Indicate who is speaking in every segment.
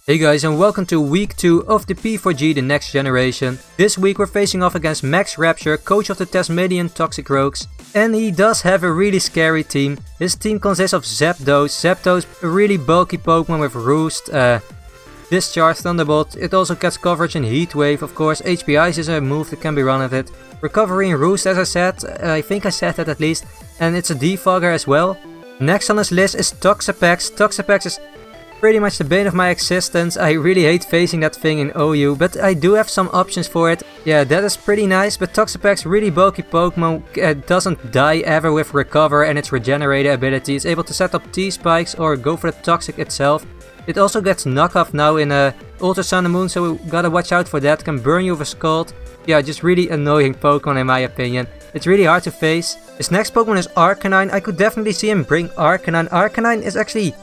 Speaker 1: Hey guys, and welcome to week 2 of the P4G the next generation. This week we're facing off against Max Rapture, coach of the Tasmanian Toxicroaks. And he does have a really scary team. His team consists of Zapdos. Zapdos, a really bulky Pokemon with Roost, Discharge, Thunderbolt. It also gets coverage in Heat Wave, of course. HP Ice is a move that can be run at it. Recovery in Roost, as I said. I think I said that at least. And it's a defogger as well. Next on his list is Toxapex. Toxapex is pretty much the bane of my existence. I really hate facing that thing in OU, but I do have some options for it. Yeah, that is pretty nice, but Toxapex, really bulky Pokemon, doesn't die ever with Recover and its Regenerator ability. It's able to set up T-Spikes or go for the Toxic itself. It also gets knockoff now in Ultra Sun and Moon, so we gotta watch out for that. Can burn you with a Scald. Yeah, just really annoying Pokemon in my opinion. It's really hard to face. His next Pokemon is Arcanine. I could definitely see him bring Arcanine. Arcanine is actually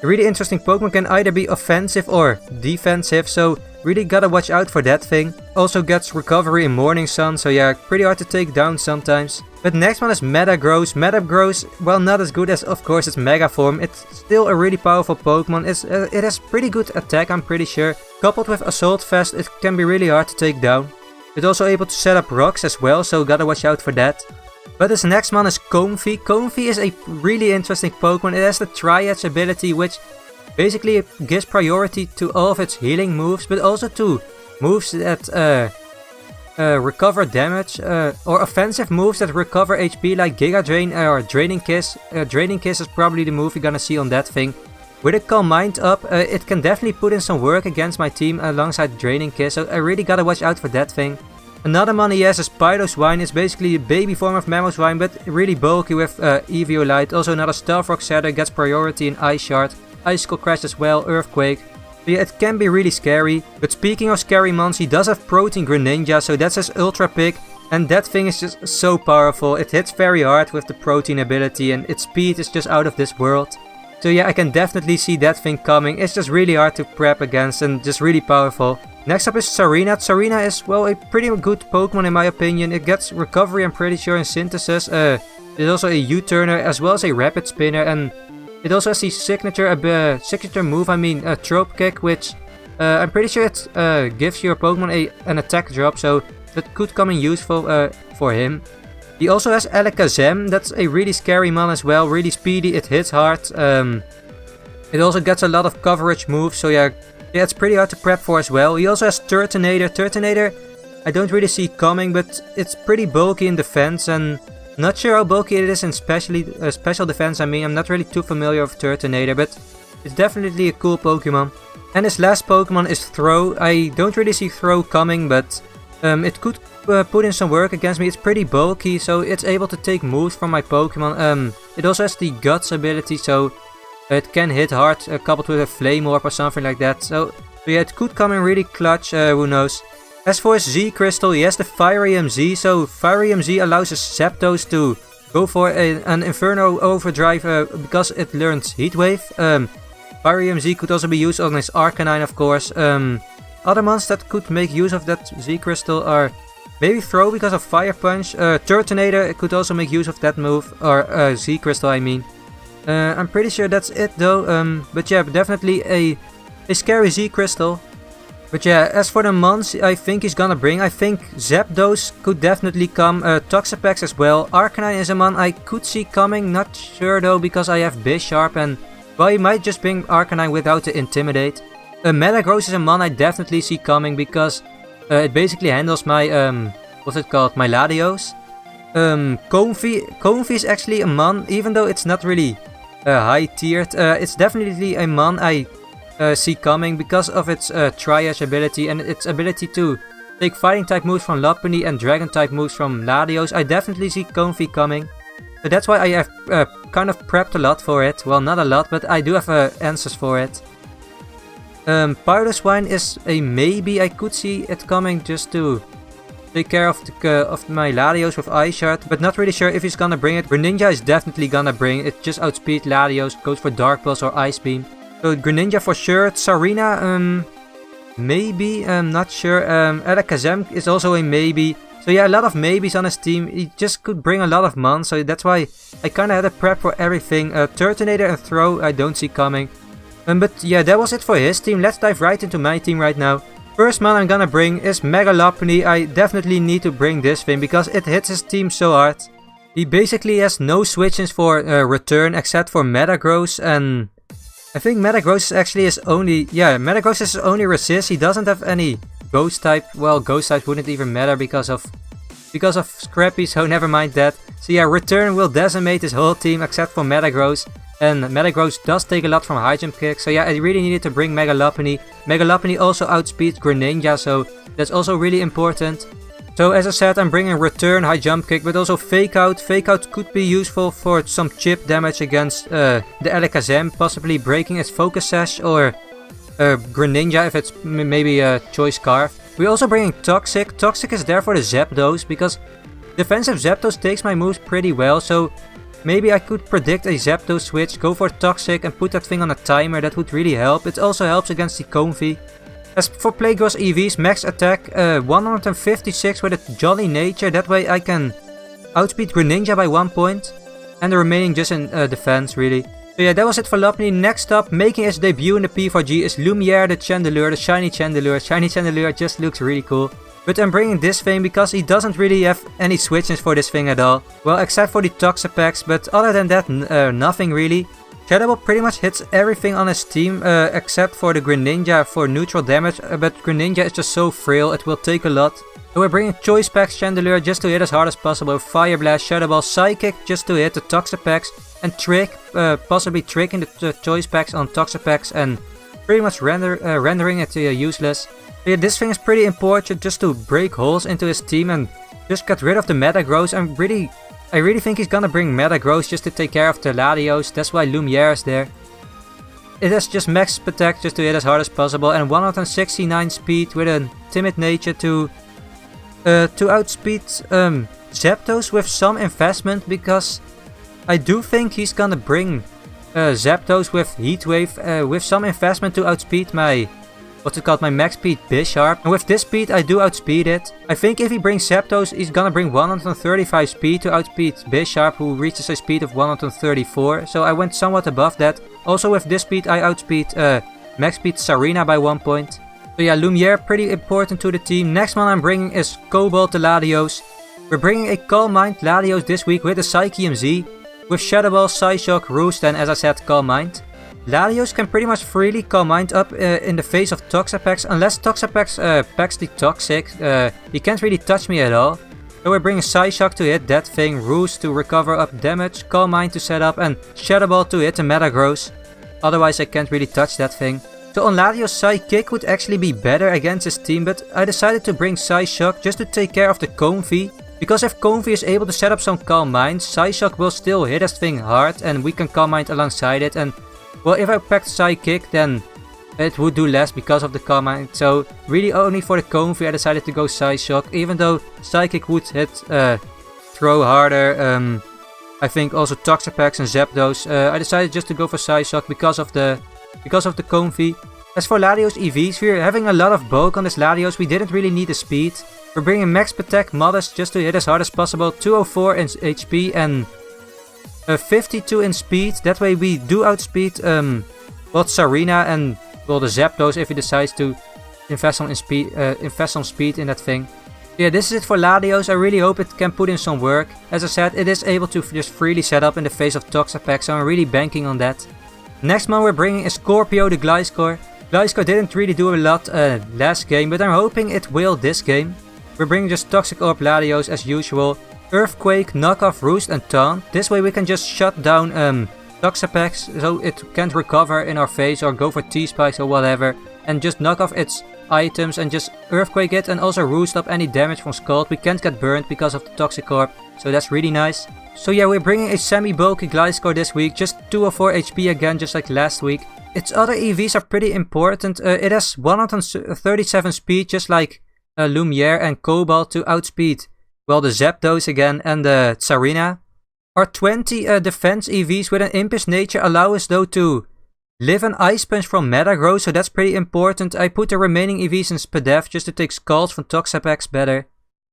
Speaker 1: a really interesting Pokemon, can either be offensive or defensive, so really gotta watch out for that thing. Also gets Recovery in Morning Sun, so yeah, pretty hard to take down sometimes. But next one is Metagross. Metagross, well, not as good as, of course, its Mega Form. It's still a really powerful Pokemon. It has pretty good attack, I'm pretty sure. Coupled with Assault Vest, it can be really hard to take down. It's also able to set up rocks as well, so gotta watch out for that. But this next one is Comfey. Comfey is a really interesting Pokemon. It has the Triad's ability, which basically gives priority to all of its healing moves, but also to moves that recover damage, or offensive moves that recover HP, like Giga Drain or Draining Kiss. Draining Kiss is probably the move you're gonna see on that thing. With a Calm Mind up, it can definitely put in some work against my team alongside Draining Kiss, so I really gotta watch out for that thing. Another one he has is Pyroswine. It's basically a baby form of Mamoswine, but really bulky with Eviolite. Also another Stealth Rock Setter, gets priority in Ice Shard. Icicle Crash as well, Earthquake. So yeah, it can be really scary. But speaking of scary mons, he does have Protein Greninja, so that's his Ultra Pick. And that thing is just so powerful. It hits very hard with the Protein ability, and its speed is just out of this world. So yeah, I can definitely see that thing coming. It's just really hard to prep against and just really powerful. Next up is Tsareena. Tsareena is, well, a pretty good Pokemon in my opinion. It gets Recovery, I'm pretty sure, in Synthesis. It's also a U-turner as well as a Rapid Spinner, and it also has the signature move, Trope Kick, which I'm pretty sure it gives your Pokemon an attack drop, so that could come in useful for him. He also has Alakazam. That's a really scary mon as well, really speedy, it hits hard. It also gets a lot of coverage moves, so yeah, it's pretty hard to prep for as well. He also has Turtonator. Turtonator I don't really see coming, but it's pretty bulky in defense, and not sure how bulky it is in special defense. I'm not really too familiar with Turtonator, but it's definitely a cool Pokemon. And his last Pokemon is Throw. I don't really see Throw coming, but it could put in some work against me. It's pretty bulky, so it's able to take moves from my Pokemon. It also has the Guts ability, so it can hit hard, coupled with a Flame Orb or something like that. So yeah, it could come in really clutch, who knows. As for his Z Crystal, he has the Fire EMZ. So Fire EMZ allows his Zapdos to go for an Inferno Overdrive because it learns Heat Wave. Fire EMZ could also be used on his Arcanine, of course. Other mons that could make use of that Z Crystal are maybe Throw because of Fire Punch. Turtonator could also make use of that move, or Z Crystal I mean. I'm pretty sure that's it though, but yeah, definitely a scary Z Crystal. But yeah, as for the mons I think he's gonna bring, I think Zapdos could definitely come, Toxapex as well. Arcanine is a mon I could see coming, not sure though because I have Bisharp, and well, he might just bring Arcanine without the Intimidate. Metagross is a mon I definitely see coming because it basically handles my, what's it called, my Latios. Comfey is actually a mon, even though it's not really high tiered. It's definitely a mon I see coming because of its Triage ability and its ability to take Fighting type moves from Lopunny and Dragon type moves from Latios. I definitely see Comfey coming. So that's why I have kind of prepped a lot for it. Well, not a lot, but I do have answers for it. Pyroswine is a maybe. I could see it coming just to take care of my Latios with Ice Shard, but not really sure if he's gonna bring it. Greninja is definitely gonna bring it. Just outspeed Latios, goes for Dark Pulse or Ice Beam. So Greninja for sure. Tsareena, maybe, not sure. Alakazam is also a maybe. So yeah, a lot of maybes on his team. He just could bring a lot of mons, so that's why I kinda had a prep for everything. Turtonator and Throw I don't see coming. But yeah, that was it for his team. Let's dive right into my team right now. First man I'm gonna bring is Mega Lopunny. I definitely need to bring this thing because it hits his team so hard. He basically has no switch-ins for return except for Metagross, and I think Metagross is actually his only... Yeah, Metagross is his only resist. He doesn't have any Ghost type. Well, Ghost type wouldn't even matter because of Scrappy, so never mind that. So yeah, return will decimate his whole team except for Metagross. And Metagross does take a lot from high jump kick. So yeah, I really needed to bring Mega Lopunny. Mega Lopunny also outspeeds Greninja, so that's also really important. So as I said, I'm bringing return, high jump kick, but also fake out. Fake out could be useful for some chip damage against the Alakazam, possibly breaking its focus sash, or Greninja if it's maybe a choice scarf. We're also bringing Toxic. Toxic is there for the Zapdos because defensive Zapdos takes my moves pretty well, so maybe I could predict a Zapdos switch, go for Toxic and put that thing on a timer. That would really help. It also helps against the Comfey. As for Playgross EVs, max attack 156 with a Jolly Nature. That way I can outspeed Greninja by 1 point. And the remaining just in defense, really. So yeah, that was it for Lopunny. Next up, making its debut in the P4G is Lumiere the Chandelure, the Shiny Chandelure. Shiny Chandelure just looks really cool. But I'm bringing this thing because he doesn't really have any switches for this thing at all. Well, except for the Toxapex, but other than that, nothing really. Shadow Ball pretty much hits everything on his team, except for the Greninja for neutral damage, but Greninja is just so frail, it will take a lot. So we're bringing Choice Specs Chandelure just to hit as hard as possible, Fire Blast, Shadow Ball, Psychic just to hit the Toxapex, and Trick, possibly tricking the Choice Specs on Toxapex and pretty much rendering it useless. So yeah, this thing is pretty important just to break holes into his team and just get rid of the Metagross. I really think he's gonna bring Metagross just to take care of the Latios, that's why Lumiere is there. It has just max attack just to hit as hard as possible and 169 speed with a timid nature to outspeed Zapdos with some investment, because I do think he's gonna bring Zapdos with Heat Wave with some investment to outspeed my my max speed Bisharp, and with this speed I do outspeed it. I think if he brings Zapdos, he's gonna bring 135 speed to outspeed Bisharp, who reaches a speed of 134, so I went somewhat above that. Also with this speed I outspeed max speed Sarina by 1 point. So yeah, Lumiere pretty important to the team. Next one I'm bringing is Cobalt the Latios. We're bringing a Calm Mind Latios this week with a Psychium Z, with Shadow Ball, Psyshock, Roost, and as I said, Calm Mind. Latios can pretty much freely Calm Mind up in the face of Toxapex, unless Toxapex packs the Toxic. He can't really touch me at all. So we're bringing Psyshock to hit that thing, Roost to recover up damage, Calm Mind to set up, and Shadow Ball to hit the Metagross. Otherwise I can't really touch that thing. So on Latios, Psykick would actually be better against his team, but I decided to bring Psyshock just to take care of the Comfey. Because if Comfey is able to set up some Calm Minds, Psyshock will still hit his thing hard and we can Calm Mind alongside it. And well, if I packed Psykick, then it would do less because of the Calm Mind. So really only for the Comfey I decided to go Psyshock, even though Psykick would hit throw harder. I think also Toxapex and Zapdos. I decided just to go for Psyshock because of the Comfey. As for Latios EVs, we're having a lot of bulk on this Latios. We didn't really need the speed. We're bringing Max Attack Modest just to hit as hard as possible. 204 in HP and 52 in speed. That way we do outspeed both Sarina and well, the Zapdos if he decides to invest some speed in that thing. Yeah, this is it for Latios. I really hope it can put in some work. As I said, it is able to just freely set up in the face of Toxapex, so I'm really banking on that. Next one we're bringing is Scorpio the Gliscor. Gliscor didn't really do a lot last game, but I'm hoping it will this game. We're bringing just Toxic Orb Latios as usual. Earthquake, Knockoff, Roost and Taunt. This way we can just shut down Toxapex so it can't recover in our face or go for T-Spikes or whatever. And just knock off its items and just Earthquake it and also Roost up any damage from Scald. We can't get burned because of the Toxic Orb, so that's really nice. So yeah, we're bringing a semi-bulky Gliscor this week, just 204 HP again, just like last week. Its other EVs are pretty important. It has 137 speed, just like Lumiere and Cobalt to outspeed, well, the Zapdos again and the Tsarina. Our 20 defense EVs with an Impish nature allow us though to live an Ice Punch from Metagross, so that's pretty important. I put the remaining EVs in Spadef just to take Scald from Toxapex better.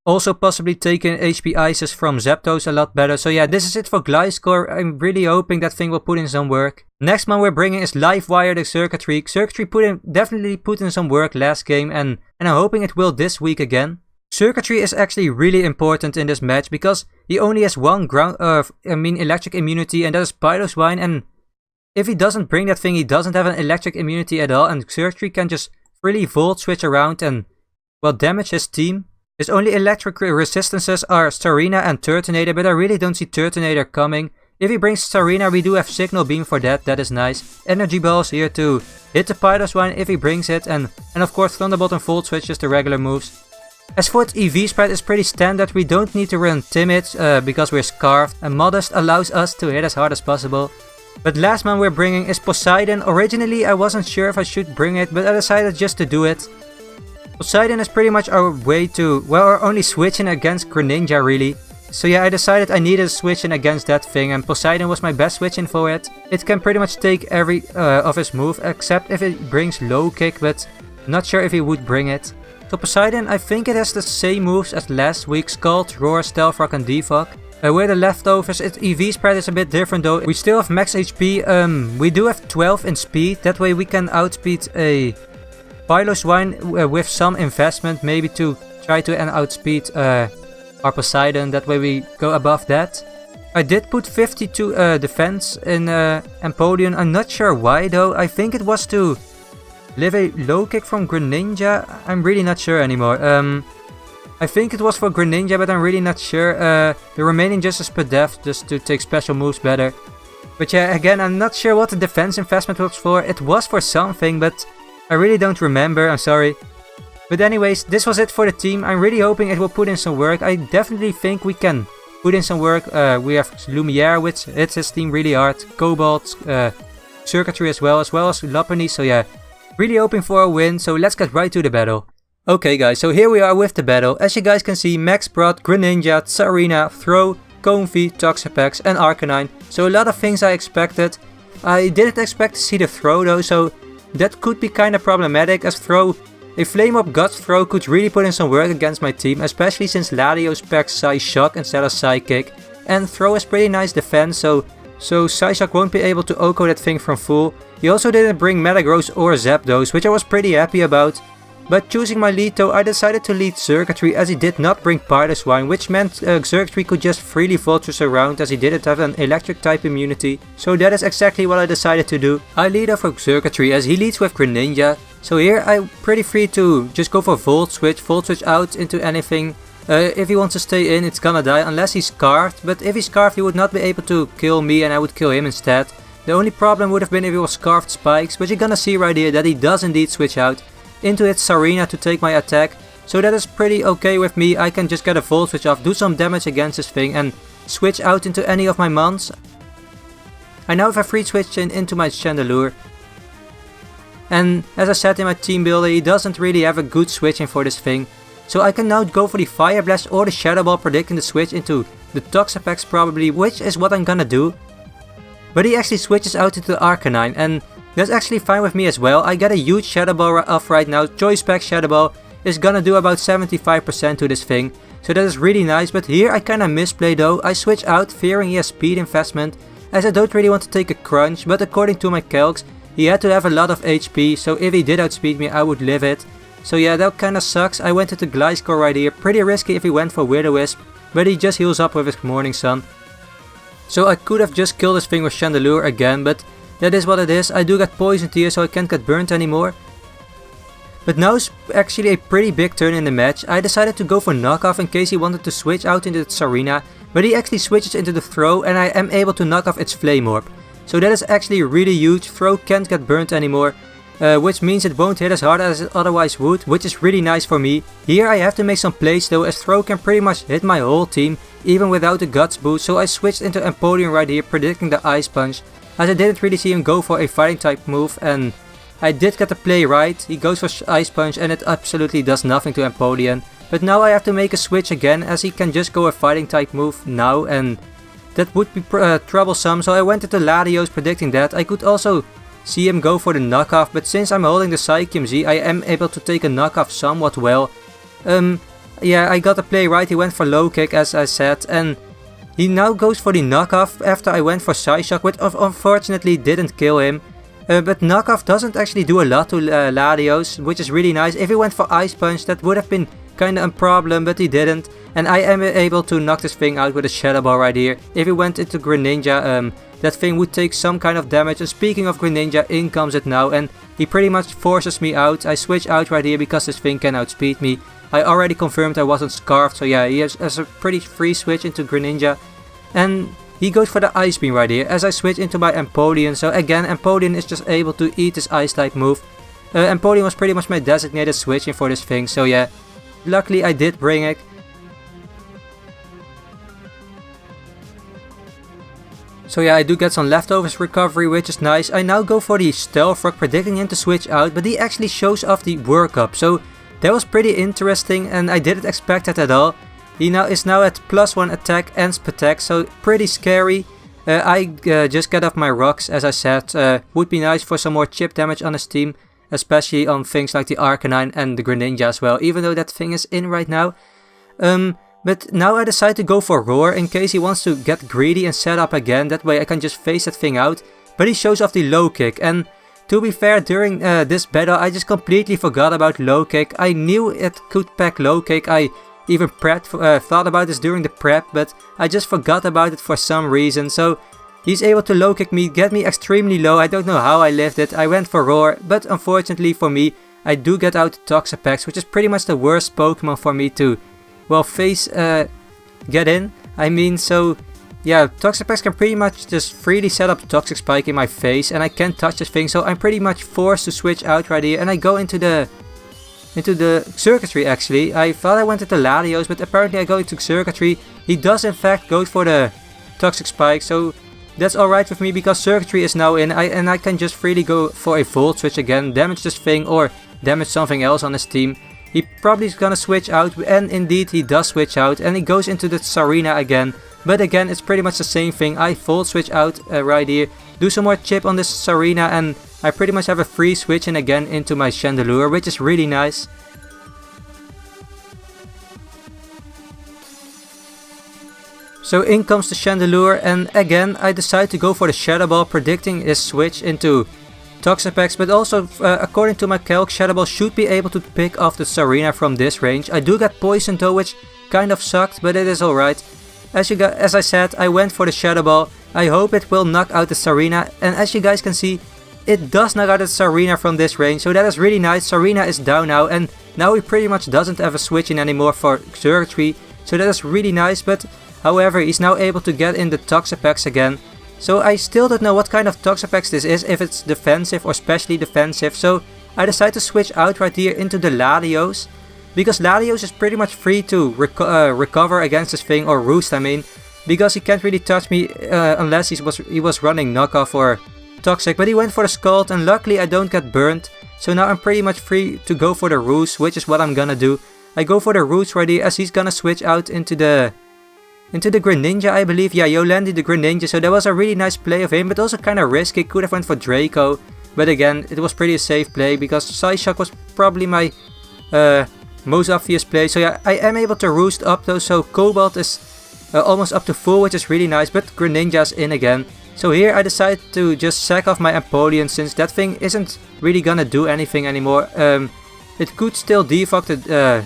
Speaker 1: Also possibly taking HP Ices from Zapdos a lot better. So yeah, this is it for Gliscor. I'm really hoping that thing will put in some work. Next one we're bringing is Livewire the Circuitry. Circuitry definitely put in some work last game and I'm hoping it will this week again. Circuitry is actually really important in this match because he only has one electric immunity, and that is Piloswine, and if he doesn't bring that thing he doesn't have an electric immunity at all, and Circuitry can just really Volt Switch around and well damage his team. His only electric resistances are Starina and Turtonator, but I really don't see Turtonator coming. If he brings Starina, we do have Signal Beam for that, that is nice. Energy Balls here to hit the Piloswine if he brings it, and of course Thunderbolt and Volt Switch, just the regular moves. As for its EV spread, it's pretty standard, we don't need to run Timid because we're Scarfed, and Modest allows us to hit as hard as possible. But last man we're bringing is Poseidon. Originally I wasn't sure if I should bring it, but I decided just to do it. Poseidon is pretty much our way to, well, our only switch in against Greninja really. So yeah, I decided I needed a switch in against that thing, and Poseidon was my best switch in for it. It can pretty much take every of his move, except if it brings Low Kick, but not sure if he would bring it. So Poseidon, I think it has the same moves as last week, Scald, Roar, Stealth Rock and Defog. We're the leftovers, its EV spread is a bit different though. We still have max HP, we do have 12 in speed, that way we can outspeed a Piloswine with some investment, maybe to try to outspeed our Poseidon, that way we go above that. I did put 52 defense in Empoleon, I'm not sure why though, I think it was to live a Low Kick from Greninja, I'm really not sure anymore. I think it was for Greninja, but I'm really not sure. The remaining just is Pedef, just to take special moves better. But yeah, again, I'm not sure what the defense investment was for, it was for something, but I really don't remember, I'm sorry. But anyways, this was it for the team. I'm really hoping it will put in some work. I definitely think we can put in some work. We have Lumiere, which hits his team really hard. Cobalt, Circuitry as well as Lopunny. So yeah, really hoping for a win. So let's get right to the battle. Okay guys, so here we are with the battle. As you guys can see, Max brought Greninja, Tsarina, Throw, Comfey, Toxapex and Arcanine. So a lot of things I expected. I didn't expect to see the Throw though, so that could be kinda problematic, as a Flame Up Guts Throw could really put in some work against my team, especially since Latios packs Psyshock instead of Psychic, and Throw has pretty nice defense, so Psyshock won't be able to OHKO that thing from full. He also didn't bring Metagross or Zapdos, which I was pretty happy about. But choosing my lead though, I decided to lead Circuitry as he did not bring Piloswine, which meant Circuitry could just freely Vultures around as he didn't have an electric type immunity. So that is exactly what I decided to do. I lead off with Circuitry as he leads with Greninja. So here I'm pretty free to just go for Volt Switch out into anything. If he wants to stay in, it's gonna die unless he's Scarfed, but if he's Scarfed he would not be able to kill me and I would kill him instead. The only problem would have been if he was Scarfed Spikes, but you're gonna see right here that he does indeed switch out into its Sarina to take my attack, so that is pretty okay with me. I can just get a Volt Switch off, do some damage against this thing and switch out into any of my mons. I now have a free switch into my Chandelure, and as I said in my team builder, he doesn't really have a good switching for this thing, so I can now go for the Fire Blast or the Shadow Ball, predicting the switch into the Toxapex probably, which is what I'm gonna do. But he actually switches out into the Arcanine, and that's actually fine with me as well. I got a huge Shadow Ball off right now. Choice Pack Shadow Ball is gonna do about 75% to this thing, so that is really nice. But here I kinda misplay though. I switch out fearing he has speed investment, as I don't really want to take a crunch, but according to my calcs he had to have a lot of HP, so if he did outspeed me I would live it. So yeah, that kinda sucks. I went into Gliscor right here. Pretty risky if he went for Will-O-Wisp, but he just heals up with his Morning Sun. So I could have just killed this thing with Chandelure again, but that is what it is. I do get poisoned here, so I can't get burnt anymore. But now is actually a pretty big turn in the match. I decided to go for knockoff in case he wanted to switch out into the Tsarina, but he actually switches into the Throw and I am able to knock off its Flame Orb. So that is actually really huge. Throw can't get burnt anymore, which means it won't hit as hard as it otherwise would, which is really nice for me. Here I have to make some plays though, as Throw can pretty much hit my whole team, even without the Guts boost, so I switched into Empoleon right here, predicting the Ice Punch, as I didn't really see him go for a fighting type move, and I did get the play right. He goes for Ice Punch and it absolutely does nothing to Empoleon. But now I have to make a switch again, as he can just go a fighting type move now, and that would be troublesome, so I went into Latios predicting that. I could also see him go for the knockoff, but since I'm holding the Psychium Z, I am able to take a knockoff somewhat well. yeah, I got the play right. He went for low kick as I said, and he now goes for the knockoff after I went for side shock, which unfortunately didn't kill him. But knockoff doesn't actually do a lot to Latios, which is really nice. If he went for ice punch, that would have been kinda a problem, but he didn't. And I am able to knock this thing out with a Shadow Ball right here. If he went into Greninja, that thing would take some kind of damage. And speaking of Greninja, in comes it now, and he pretty much forces me out. I switch out right here because this thing can outspeed me. I already confirmed I wasn't scarfed, so yeah, he has a pretty free switch into Greninja. And he goes for the Ice Beam right here as I switch into my Empoleon. So again, Empoleon is just able to eat this Ice type move. Empoleon was pretty much my designated switching for this thing, so yeah. Luckily I did bring it. So yeah, I do get some leftovers recovery, which is nice. I now go for the Stealth Rock, predicting him to switch out, but he actually shows off the workup. So that was pretty interesting and I didn't expect that at all. He is now at +1 attack and protect, so pretty scary. I just get off my rocks, as I said. Would be nice for some more chip damage on his team, especially on things like the Arcanine and the Greninja as well, even though that thing is in right now. But now I decide to go for Roar in case he wants to get greedy and set up again. That way I can just face that thing out. But he shows off the low kick, and to be fair, during this battle I just completely forgot about low kick. I knew it could pack low kick. I even thought about this during the prep, but I just forgot about it for some reason. So he's able to low kick me, get me extremely low. I don't know how I lived it. I went for Roar, but unfortunately for me, I do get out Toxapex, which is pretty much the worst Pokemon for me to, well, get in. I mean, so yeah, Toxapex can pretty much just freely set up Toxic Spike in my face, and I can't touch this thing, so I'm pretty much forced to switch out right here, and I go into the circuitry actually. I thought I went into Latios, but apparently I go into circuitry. He does in fact go for the Toxic Spike, so that's alright with me because circuitry is now in, and I can just freely go for a Volt Switch again, damage this thing or damage something else on his team. He probably is gonna switch out, and indeed he does switch out, and he goes into the Sarina again. But again, it's pretty much the same thing. I Volt Switch out right here, do some more chip on this Sarina, and I pretty much have a free switch in again into my Chandelure, which is really nice. So in comes the Chandelure, and again I decide to go for the Shadow Ball, predicting his switch into Toxapex, but also according to my calc, Shadow Ball should be able to pick off the Sarina from this range. I do get poisoned though, which kind of sucked, but it is alright. As I said, I went for the Shadow Ball. I hope it will knock out the Sarina, and as you guys can see, it does knock out the Sarina from this range, so that is really nice. Sarina is down now, and now he pretty much doesn't have a switch in anymore for circuitry, so that is really nice. But however, he's now able to get in the Toxapex again. So I still don't know what kind of Toxapex this is, if it's defensive or specially defensive. So I decide to switch out right here into the Latios, because Latios is pretty much free to recover against this thing, or roost I mean, because he can't really touch me unless he was running knockoff or toxic. But he went for the Scald, and luckily I don't get burnt. So now I'm pretty much free to go for the roost, which is what I'm gonna do. I go for the roost right here as he's gonna switch out into the Greninja, I believe. Yeah, Yolandi the Greninja, so that was a really nice play of him, but also kind of risky. Could have went for Draco, but again, it was pretty a safe play because Psyshock was probably my most obvious play. So yeah, I am able to roost up though, so Cobalt is almost up to full, which is really nice, but Greninja's in again. So here I decide to just sack off my Empoleon, since that thing isn't really gonna do anything anymore. It could still defog the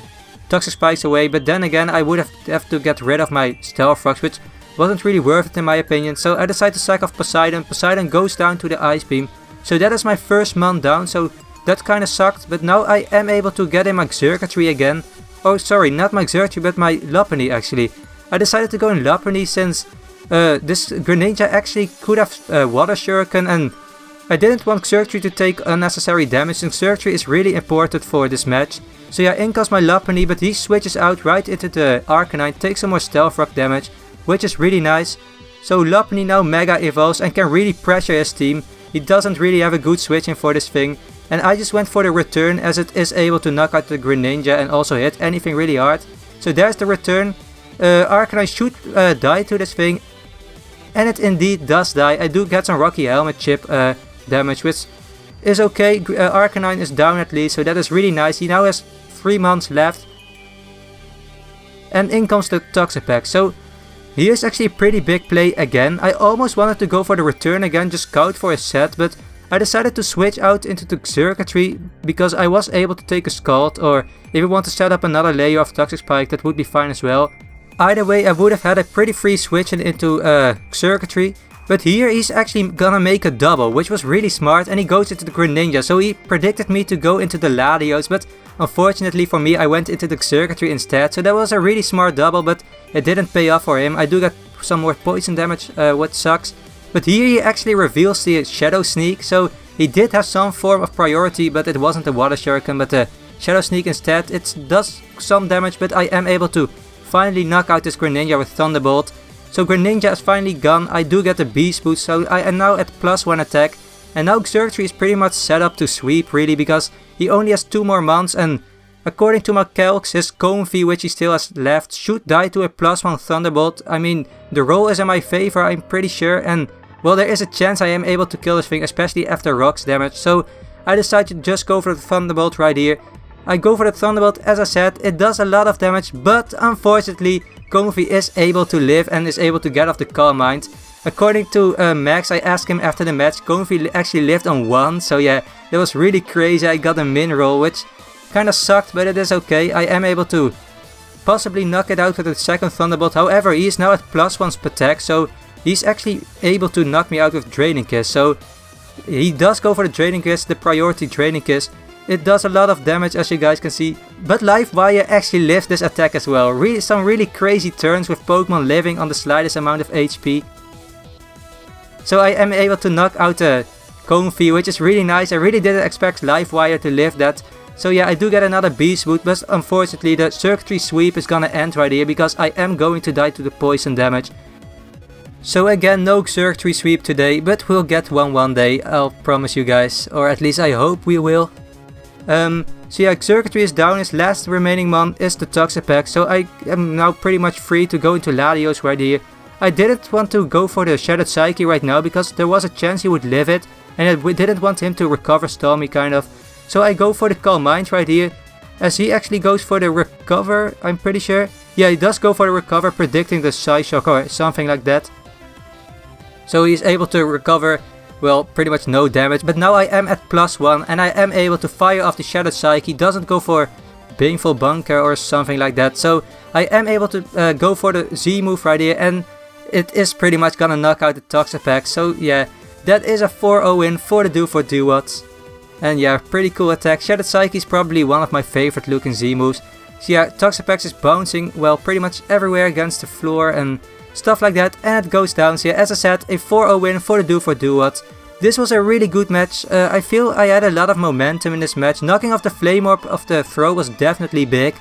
Speaker 1: Toxic Spikes away, but then again I would have to get rid of my Stealth Rocks, which wasn't really worth it in my opinion. So I decide to sack off Poseidon. Poseidon goes down to the Ice Beam, so that is my first mon down, so that kinda sucked. But now I am able to get in my Xurkitree again. Oh sorry, not my Xurkitree but my Lopunny actually. I decided to go in Lopunny since this Greninja actually could have Water Shuriken, and I didn't want Xurkitree to take unnecessary damage, and Xurkitree is really important for this match. So yeah, in comes my Lopunny, but he switches out right into the Arcanine, takes some more Stealth Rock damage, which is really nice. So Lopunny now Mega Evolves and can really pressure his team. He doesn't really have a good switching for this thing. And I just went for the return, as it is able to knock out the Greninja and also hit anything really hard. So there's the return. Arcanine should die to this thing. And it indeed does die. I do get some Rocky Helmet chip damage, which is okay. Arcanine is down at least, so that is really nice. He now has 3 months left. and in comes the Toxicroaks. So here's actually a pretty big play again. I almost wanted to go for the return again, just scout for a set, but I decided to switch out into the circuitry because I was able to take a Scald, or if you want to set up another layer of Toxic Spike, that would be fine as well. Either way, I would have had a pretty free switch into circuitry. But here he's actually gonna make a double, which was really smart, and he goes into the Greninja. So he predicted me to go into the Latios, but unfortunately for me I went into the circuitry instead. So that was a really smart double, but it didn't pay off for him. I do get some more poison damage, what sucks. But here he actually reveals the Shadow Sneak, so he did have some form of priority, but it wasn't the Water Shuriken, but the Shadow Sneak instead. It does some damage, but I am able to finally knock out this Greninja with Thunderbolt. So Greninja is finally gone. I do get the Beast Boost, so I am now at +1 attack. And now Xurkitree is pretty much set up to sweep really, because he only has 2 more mons, and according to my calcs, his Comfey, which he still has left, should die to a +1 Thunderbolt. I mean, the roll is in my favor, I'm pretty sure, and well, there is a chance I am able to kill this thing, especially after Rock's damage. So I decided to just go for the Thunderbolt right here. I go for the Thunderbolt, as I said, it does a lot of damage, but unfortunately Comfey is able to live and is able to get off the Calm Mind. According to Max, I asked him after the match, Comfey actually lived on 1, so yeah, that was really crazy. I got a min roll, which kinda sucked, but it is okay. I am able to possibly knock it out with the second Thunderbolt. However, he is now at +1 attack, so he's actually able to knock me out with Draining Kiss. So he does go for the Draining Kiss, the priority Draining Kiss. It does a lot of damage, as you guys can see. But Life Wire actually lived this attack as well. Some really crazy turns with Pokemon living on the slightest amount of HP. So I am able to knock out the Comfey, which is really nice. I really didn't expect Life Wire to live that. So yeah, I do get another Beast Boost, but unfortunately the Circuitry Sweep is gonna end right here because I am going to die to the poison damage. So again, no Circuitry Sweep today, but we'll get one day, I'll promise you guys. Or at least I hope we will. So yeah, Circuitry is down, his last remaining mon is the Toxicroaks, so I am now pretty much free to go into Latios right here. I didn't want to go for the Shattered Psyche right now because there was a chance he would live it, and I didn't want him to recover Stormy kind of. So I go for the Calm Mind right here, as he actually goes for the Recover, I'm pretty sure. Yeah, he does go for the Recover, predicting the Psyshock or something like that. So he's able to recover, well, pretty much no damage, but now I am at +1 and I am able to fire off the Shattered Psyche. Doesn't go for Baneful Bunker or something like that, so I am able to go for the Z move right here, and it is pretty much gonna knock out the Toxicroaks. So yeah, that is a 4-0 win for the Dewford Dewotts. And yeah, pretty cool attack. Shattered Psyche is probably one of my favorite looking Z moves. So yeah, Toxicroaks is bouncing, well, pretty much everywhere against the floor and stuff like that, and it goes down. So yeah, as I said, a 4-0 win for the Dewford Dewotts. This was a really good match. I feel I had a lot of momentum in this match. Knocking off the Flame Orb of the throw was definitely big.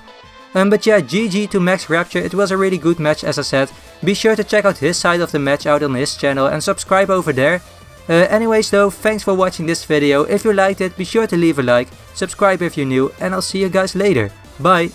Speaker 1: But yeah, GG to Max Rapture. It was a really good match, as I said. Be sure to check out his side of the match out on his channel and subscribe over there. Anyways though, thanks for watching this video. If you liked it, be sure to leave a like, subscribe if you're new, and I'll see you guys later. Bye!